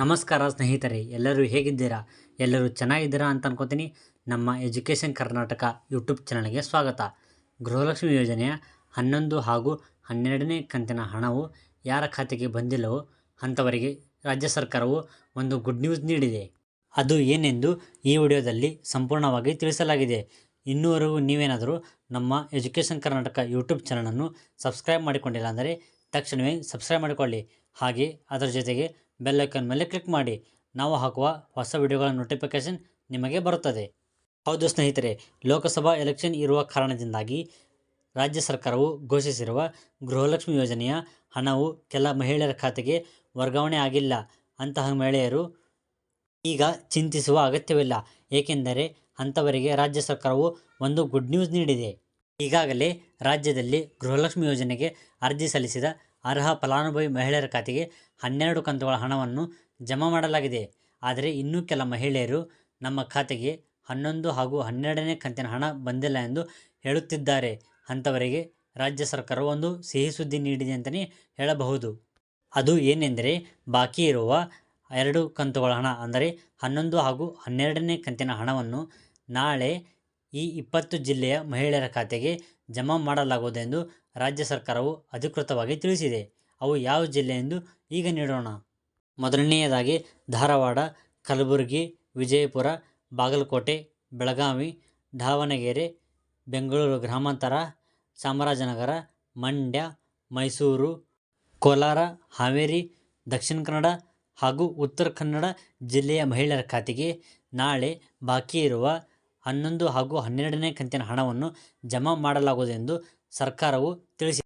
ನಮಸ್ಕಾರ ಸ್ನೇಹಿತರೆ, ಎಲ್ಲರೂ ಹೇಗಿದ್ದೀರಾ? ಎಲ್ಲರೂ ಚೆನ್ನಾಗಿದ್ದೀರಾ ಅಂತ ಅನ್ಕೋತೀನಿ. ನಮ್ಮ ಎಜುಕೇಷನ್ ಕರ್ನಾಟಕ ಯೂಟ್ಯೂಬ್ ಚಾನಲ್ಗೆ ಸ್ವಾಗತ. ಗೃಹಲಕ್ಷ್ಮಿ ಯೋಜನೆಯ 11 ಹಾಗೂ 12ನೇ ಕಂತಿನ ಹಣವು ಯಾರ ಖಾತೆಗೆ ಬಂದಿಲ್ಲವೋ ಅಂಥವರಿಗೆ ರಾಜ್ಯ ಸರ್ಕಾರವು ಒಂದು ಗುಡ್ ನ್ಯೂಸ್ ನೀಡಿದೆ. ಅದು ಏನೆಂದು ಈ ವಿಡಿಯೋದಲ್ಲಿ ಸಂಪೂರ್ಣವಾಗಿ ತಿಳಿಸಲಾಗಿದೆ. ಇನ್ನೂವರೆಗೂ ನೀವೇನಾದರೂ ನಮ್ಮ ಎಜುಕೇಷನ್ ಕರ್ನಾಟಕ ಯೂಟ್ಯೂಬ್ ಚಾನಲನ್ನು ಸಬ್ಸ್ಕ್ರೈಬ್ ಮಾಡಿಕೊಂಡಿಲ್ಲ ಅಂದರೆ ತಕ್ಷಣವೇ ಸಬ್ಸ್ಕ್ರೈಬ್ ಮಾಡಿಕೊಳ್ಳಿ. ಹಾಗೆ ಅದರ ಜೊತೆಗೆ ಬೆಲ್ ಐಕಾನ್ ಮೇಲೆ ಕ್ಲಿಕ್ ಮಾಡಿ. ನಾವು ಹಾಕುವ ಹೊಸ ವಿಡಿಯೋಗಳ ನೋಟಿಫಿಕೇಷನ್ ನಿಮಗೆ ಬರುತ್ತದೆ. ಹೌದು ಸ್ನೇಹಿತರೆ, ಲೋಕಸಭಾ ಎಲೆಕ್ಷನ್ ಇರುವ ಕಾರಣದಿಂದಾಗಿ ರಾಜ್ಯ ಸರ್ಕಾರವು ಘೋಷಿಸಿರುವ ಗೃಹಲಕ್ಷ್ಮಿ ಯೋಜನೆಯ ಹಣವು ಕೆಲ ಮಹಿಳೆಯರ ಖಾತೆಗೆ ವರ್ಗಾವಣೆ ಆಗಿಲ್ಲ. ಅಂತಹ ಮಹಿಳೆಯರು ಈಗ ಚಿಂತಿಸುವ ಅಗತ್ಯವಿಲ್ಲ, ಏಕೆಂದರೆ ಅಂಥವರಿಗೆ ರಾಜ್ಯ ಸರ್ಕಾರವು ಒಂದು ಗುಡ್ ನ್ಯೂಸ್ ನೀಡಿದೆ. ಈಗಾಗಲೇ ರಾಜ್ಯದಲ್ಲಿ ಗೃಹಲಕ್ಷ್ಮಿ ಯೋಜನೆಗೆ ಅರ್ಜಿ ಸಲ್ಲಿಸಿದ ಅರ್ಹ ಫಲಾನುಭವಿ ಮಹಿಳೆಯರ ಖಾತೆಗೆ 12 ಕಂತುಗಳ ಹಣವನ್ನು ಜಮಾ ಮಾಡಲಾಗಿದೆ. ಆದರೆ ಇನ್ನೂ ಕೆಲ ಮಹಿಳೆಯರು ನಮ್ಮ ಖಾತೆಗೆ 11 ಹಾಗೂ 12ನೇ ಕಂತಿನ ಹಣ ಬಂದಿಲ್ಲ ಎಂದು ಹೇಳುತ್ತಿದ್ದಾರೆ. ಅಂಥವರಿಗೆ ರಾಜ್ಯ ಸರ್ಕಾರವು ಒಂದು ಸಿಹಿ ಸುದ್ದಿ ನೀಡಿದೆ ಅಂತಲೇ ಹೇಳಬಹುದು. ಅದು ಏನೆಂದರೆ, ಬಾಕಿ ಇರುವ 2 ಕಂತುಗಳ ಹಣ ಅಂದರೆ 11 ಹಾಗೂ 12ನೇ ಕಂತಿನ ಹಣವನ್ನು ನಾಳೆ ಈ 20 ಜಿಲ್ಲೆಯ ಮಹಿಳೆಯರ ಖಾತೆಗೆ ಜಮಾ ಮಾಡಲಾಗುವುದು ಎಂದು ರಾಜ್ಯ ಸರ್ಕಾರವು ಅಧಿಕೃತವಾಗಿ ತಿಳಿಸಿದೆ. ಅವು ಯಾವ ಜಿಲ್ಲೆ ಎಂದು ಈಗ ನೀಡೋಣ. ಮೊದಲನೆಯದಾಗಿ ಧಾರವಾಡ, ಕಲಬುರಗಿ, ವಿಜಯಪುರ, ಬಾಗಲಕೋಟೆ, ಬೆಳಗಾವಿ, ದಾವಣಗೆರೆ, ಬೆಂಗಳೂರು ಗ್ರಾಮಾಂತರ, ಚಾಮರಾಜನಗರ, ಮಂಡ್ಯ, ಮೈಸೂರು, ಕೋಲಾರ, ಹಾವೇರಿ, ದಕ್ಷಿಣ ಕನ್ನಡ ಹಾಗೂ ಉತ್ತರ ಕನ್ನಡ ಜಿಲ್ಲೆಯ ಮಹಿಳೆಯರ ಖಾತೆಗೆ ನಾಳೆ ಬಾಕಿ ಇರುವ 11 ಹಾಗೂ 12ನೇ ಕಂತಿನ ಹಣವನ್ನು ಜಮಾ ಮಾಡಲಾಗುವುದು ಎಂದು ಸರ್ಕಾರವು ತಿಳಿಸಿದೆ.